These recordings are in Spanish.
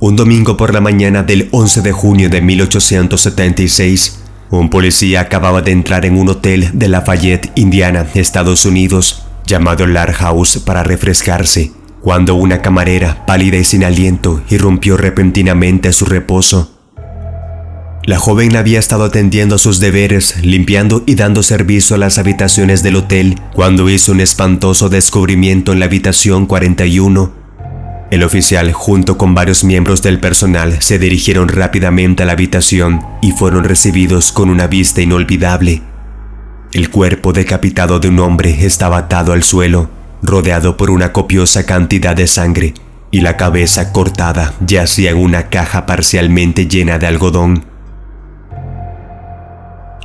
Un domingo por la mañana del 11 de junio de 1876, un policía acababa de entrar en un hotel de Lafayette, Indiana, Estados Unidos, llamado Lar House, para refrescarse, cuando una camarera, pálida y sin aliento, irrumpió repentinamente su reposo. La joven había estado atendiendo a sus deberes, limpiando y dando servicio a las habitaciones del hotel, cuando hizo un espantoso descubrimiento en la habitación 41. El oficial, junto con varios miembros del personal, se dirigieron rápidamente a la habitación y fueron recibidos con una vista inolvidable. El cuerpo decapitado de un hombre estaba atado al suelo, rodeado por una copiosa cantidad de sangre, y la cabeza cortada yacía en una caja parcialmente llena de algodón.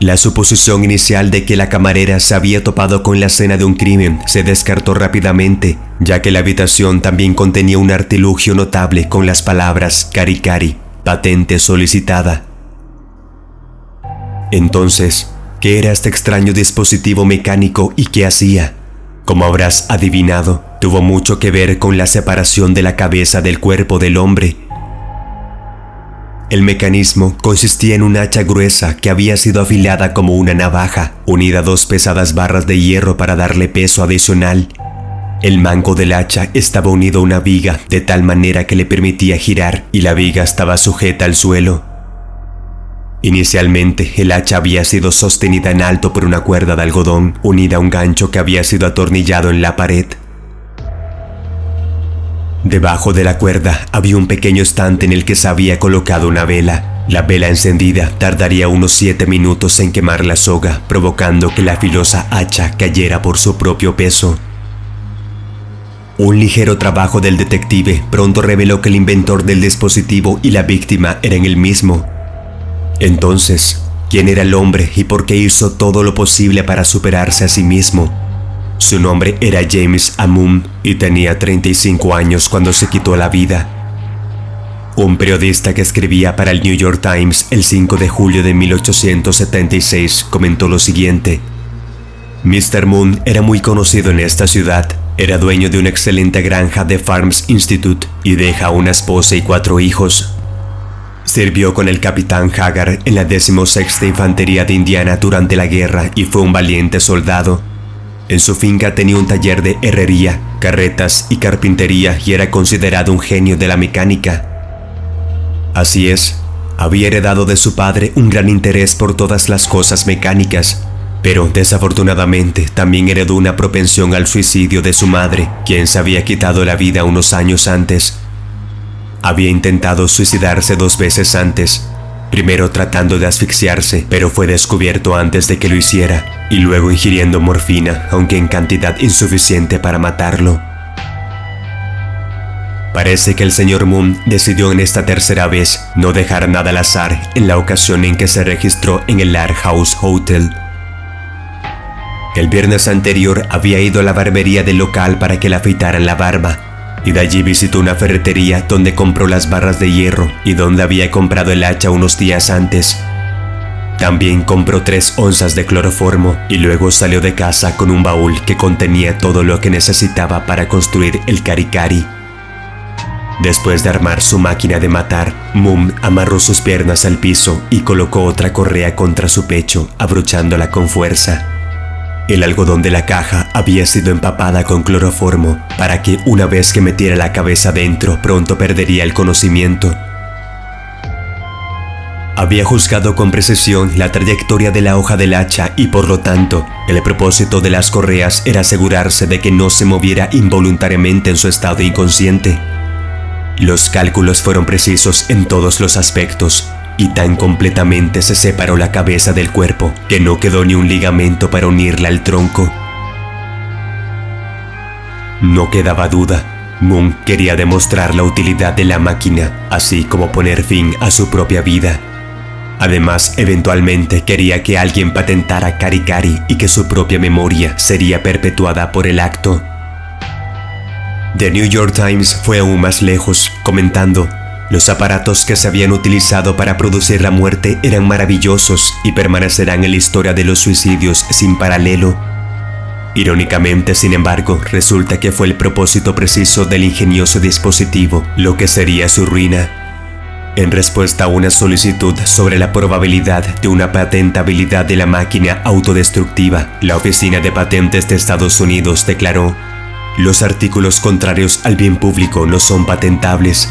La suposición inicial de que la camarera se había topado con la escena de un crimen se descartó rápidamente, ya que la habitación también contenía un artilugio notable con las palabras "Cari Cari", patente solicitada. Entonces, ¿qué era este extraño dispositivo mecánico y qué hacía? Como habrás adivinado, tuvo mucho que ver con la separación de la cabeza del cuerpo del hombre. El mecanismo consistía en un hacha gruesa que había sido afilada como una navaja, unida a dos pesadas barras de hierro para darle peso adicional. El mango del hacha estaba unido a una viga de tal manera que le permitía girar, y la viga estaba sujeta al suelo. Inicialmente, el hacha había sido sostenida en alto por una cuerda de algodón, unida a un gancho que había sido atornillado en la pared. Debajo de la cuerda había un pequeño estante en el que se había colocado una vela. La vela encendida tardaría unos 7 minutos en quemar la soga, provocando que la filosa hacha cayera por su propio peso. Un ligero trabajo del detective pronto reveló que el inventor del dispositivo y la víctima eran el mismo. Entonces, ¿quién era el hombre y por qué hizo todo lo posible para superarse a sí mismo? Su nombre era James Amum y tenía 35 años cuando se quitó la vida. Un periodista que escribía para el New York Times el 5 de julio de 1876 comentó lo siguiente: Mr. Moon era muy conocido en esta ciudad. Era dueño de una excelente granja de Farms Institute y deja una esposa y 4 hijos. Sirvió con el capitán Haggard en la 16ª Infantería de Indiana durante la guerra y fue un valiente soldado. En su finca tenía un taller de herrería, carretas y carpintería y era considerado un genio de la mecánica. Así es, había heredado de su padre un gran interés por todas las cosas mecánicas, pero desafortunadamente también heredó una propensión al suicidio de su madre, quien se había quitado la vida unos años antes. Había intentado suicidarse 2 veces antes, primero tratando de asfixiarse, pero fue descubierto antes de que lo hiciera, y luego ingiriendo morfina, aunque en cantidad insuficiente para matarlo. Parece que el señor Moon decidió en esta tercera vez no dejar nada al azar en la ocasión en que se registró en el Lar House Hotel. El viernes anterior había ido a la barbería del local para que le afeitaran la barba, y de allí visitó una ferretería donde compró las barras de hierro y donde había comprado el hacha unos días antes. También compró 3 onzas de cloroformo y luego salió de casa con un baúl que contenía todo lo que necesitaba para construir el Cari Cari. Después de armar su máquina de matar, Moon amarró sus piernas al piso y colocó otra correa contra su pecho, abrochándola con fuerza. El algodón de la caja había sido empapada con cloroformo para que una vez que metiera la cabeza dentro pronto perdería el conocimiento. Había juzgado con precisión la trayectoria de la hoja del hacha y por lo tanto el propósito de las correas era asegurarse de que no se moviera involuntariamente en su estado inconsciente. Los cálculos fueron precisos en todos los aspectos. Y tan completamente se separó la cabeza del cuerpo que no quedó ni un ligamento para unirla al tronco. No quedaba duda, Moon quería demostrar la utilidad de la máquina, así como poner fin a su propia vida. Además, eventualmente quería que alguien patentara Cari Cari y que su propia memoria sería perpetuada por el acto. The New York Times fue aún más lejos, comentando: los aparatos que se habían utilizado para producir la muerte eran maravillosos y permanecerán en la historia de los suicidios sin paralelo. Irónicamente, sin embargo, resulta que fue el propósito preciso del ingenioso dispositivo lo que sería su ruina. En respuesta a una solicitud sobre la probabilidad de una patentabilidad de la máquina autodestructiva, la Oficina de Patentes de Estados Unidos declaró: los artículos contrarios al bien público no son patentables.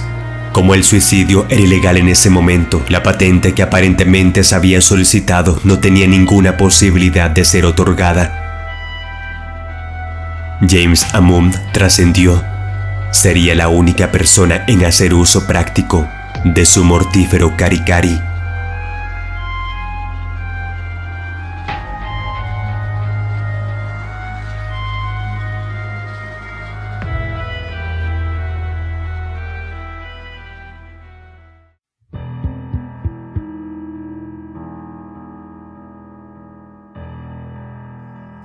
Como el suicidio era ilegal en ese momento, la patente que aparentemente se había solicitado no tenía ninguna posibilidad de ser otorgada. James Amund trascendió. Sería la única persona en hacer uso práctico de su mortífero Cari-Cari.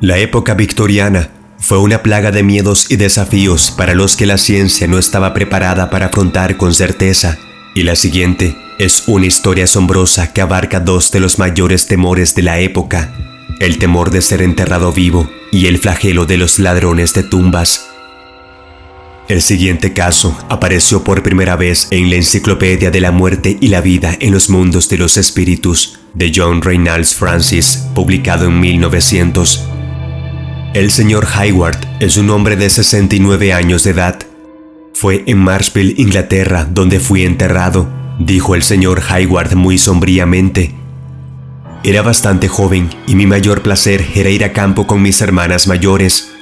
La época victoriana fue una plaga de miedos y desafíos para los que la ciencia no estaba preparada para afrontar con certeza. Y la siguiente es una historia asombrosa que abarca dos de los mayores temores de la época: el temor de ser enterrado vivo y el flagelo de los ladrones de tumbas. El siguiente caso apareció por primera vez en la Enciclopedia de la Muerte y la Vida en los Mundos de los Espíritus de John Reynolds Francis, publicado en 1900. El señor Hayward es un hombre de 69 años de edad. Fue en Marshfield, Inglaterra, donde fui enterrado, dijo el señor Hayward muy sombríamente. Era bastante joven y mi mayor placer era ir a campo con mis hermanas mayores.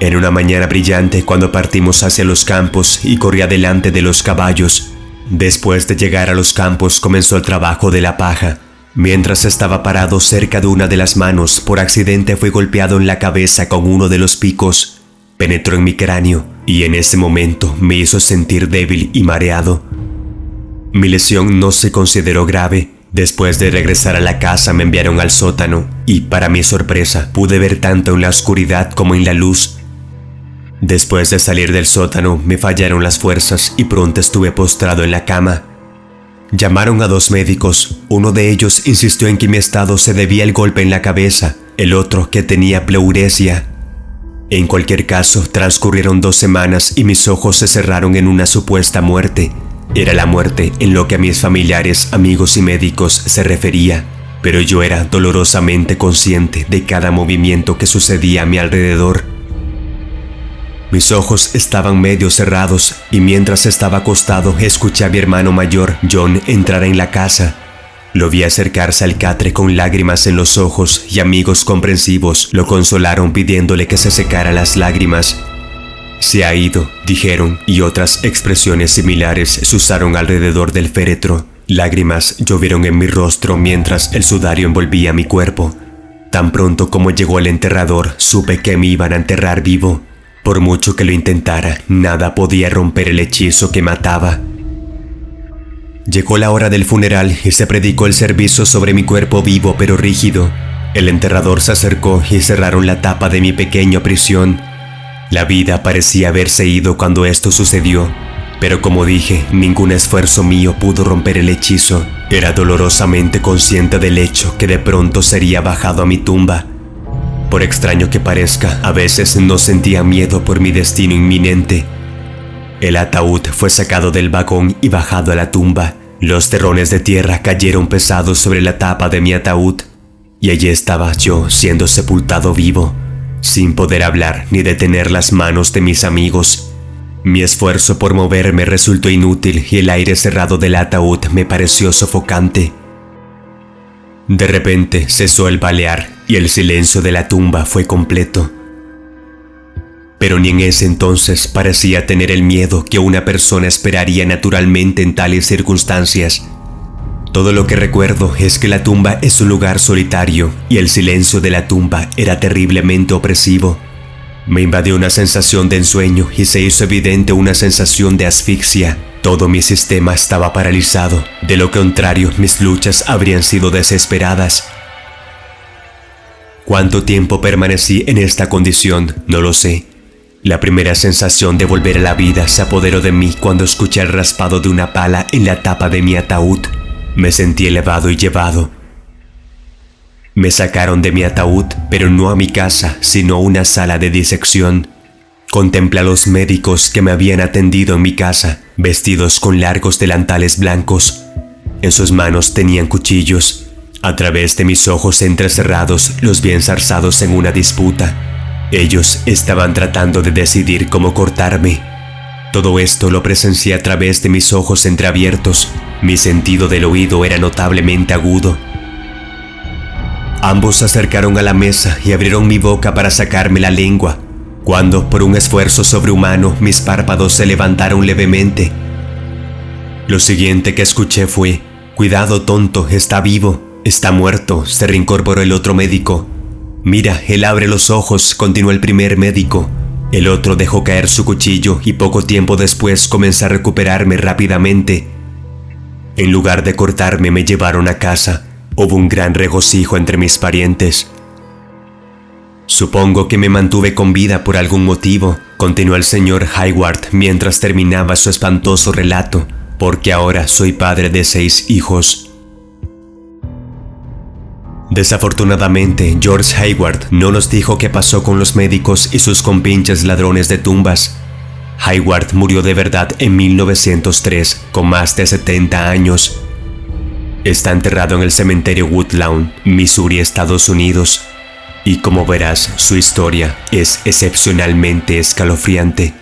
En una mañana brillante, cuando partimos hacia los campos y corría delante de los caballos. Después de llegar a los campos comenzó el trabajo de la paja. Mientras estaba parado cerca de una de las manos, por accidente fui golpeado en la cabeza con uno de los picos. Penetró en mi cráneo y en ese momento me hizo sentir débil y mareado. Mi lesión no se consideró grave. Después de regresar a la casa me enviaron al sótano y, para mi sorpresa, pude ver tanto en la oscuridad como en la luz. Después de salir del sótano me fallaron las fuerzas y pronto estuve postrado en la cama. Llamaron a 2 médicos. Uno de ellos insistió en que mi estado se debía al golpe en la cabeza, el otro que tenía pleuresia. En cualquier caso, transcurrieron 2 semanas y mis ojos se cerraron en una supuesta muerte. Era la muerte en lo que a mis familiares, amigos y médicos se refería, pero yo era dolorosamente consciente de cada movimiento que sucedía a mi alrededor. Mis ojos estaban medio cerrados y mientras estaba acostado escuché a mi hermano mayor, John, entrar en la casa. Lo vi acercarse al catre con lágrimas en los ojos y amigos comprensivos lo consolaron pidiéndole que se secara las lágrimas. Se ha ido, dijeron, y otras expresiones similares se usaron alrededor del féretro. Lágrimas llovieron en mi rostro mientras el sudario envolvía mi cuerpo. Tan pronto como llegó el enterrador, supe que me iban a enterrar vivo. Por mucho que lo intentara, nada podía romper el hechizo que mataba. Llegó la hora del funeral y se predicó el servicio sobre mi cuerpo vivo pero rígido. El enterrador se acercó y cerraron la tapa de mi pequeña prisión. La vida parecía haberse ido cuando esto sucedió, pero como dije, ningún esfuerzo mío pudo romper el hechizo. Era dolorosamente consciente del hecho que de pronto sería bajado a mi tumba. Por extraño que parezca, a veces no sentía miedo por mi destino inminente. El ataúd fue sacado del vagón y bajado a la tumba. Los terrones de tierra cayeron pesados sobre la tapa de mi ataúd, y allí estaba yo siendo sepultado vivo, sin poder hablar ni detener las manos de mis amigos. Mi esfuerzo por moverme resultó inútil y el aire cerrado del ataúd me pareció sofocante. De repente cesó el balear y el silencio de la tumba fue completo. Pero ni en ese entonces parecía tener el miedo que una persona esperaría naturalmente en tales circunstancias. Todo lo que recuerdo es que la tumba es un lugar solitario y el silencio de la tumba era terriblemente opresivo. Me invadió una sensación de ensueño y se hizo evidente una sensación de asfixia. Todo mi sistema estaba paralizado, de lo contrario mis luchas habrían sido desesperadas. ¿Cuánto tiempo permanecí en esta condición? No lo sé. La primera sensación de volver a la vida se apoderó de mí cuando escuché el raspado de una pala en la tapa de mi ataúd. Me sentí elevado y llevado. Me sacaron de mi ataúd, pero no a mi casa, sino a una sala de disección. Contemplé a los médicos que me habían atendido en mi casa, vestidos con largos delantales blancos. En sus manos tenían cuchillos. A través de mis ojos entrecerrados los vi enzarzados en una disputa. Ellos estaban tratando de decidir cómo cortarme. Todo esto lo presencié a través de mis ojos entreabiertos. Mi sentido del oído era notablemente agudo. Ambos se acercaron a la mesa y abrieron mi boca para sacarme la lengua, cuando, por un esfuerzo sobrehumano, mis párpados se levantaron levemente. Lo siguiente que escuché fue: «Cuidado, tonto, está vivo, está muerto», se reincorporó el otro médico. «Mira, él abre los ojos», continuó el primer médico. El otro dejó caer su cuchillo y poco tiempo después comencé a recuperarme rápidamente. En lugar de cortarme, me llevaron a casa. Hubo un gran regocijo entre mis parientes. «Supongo que me mantuve con vida por algún motivo», continuó el señor Hayward mientras terminaba su espantoso relato, «porque ahora soy padre de 6 hijos». Desafortunadamente, George Hayward no nos dijo qué pasó con los médicos y sus compinches ladrones de tumbas. Hayward murió de verdad en 1903, con más de 70 años. Está enterrado en el cementerio Woodlawn, Missouri, Estados Unidos. Y como verás, su historia es excepcionalmente escalofriante.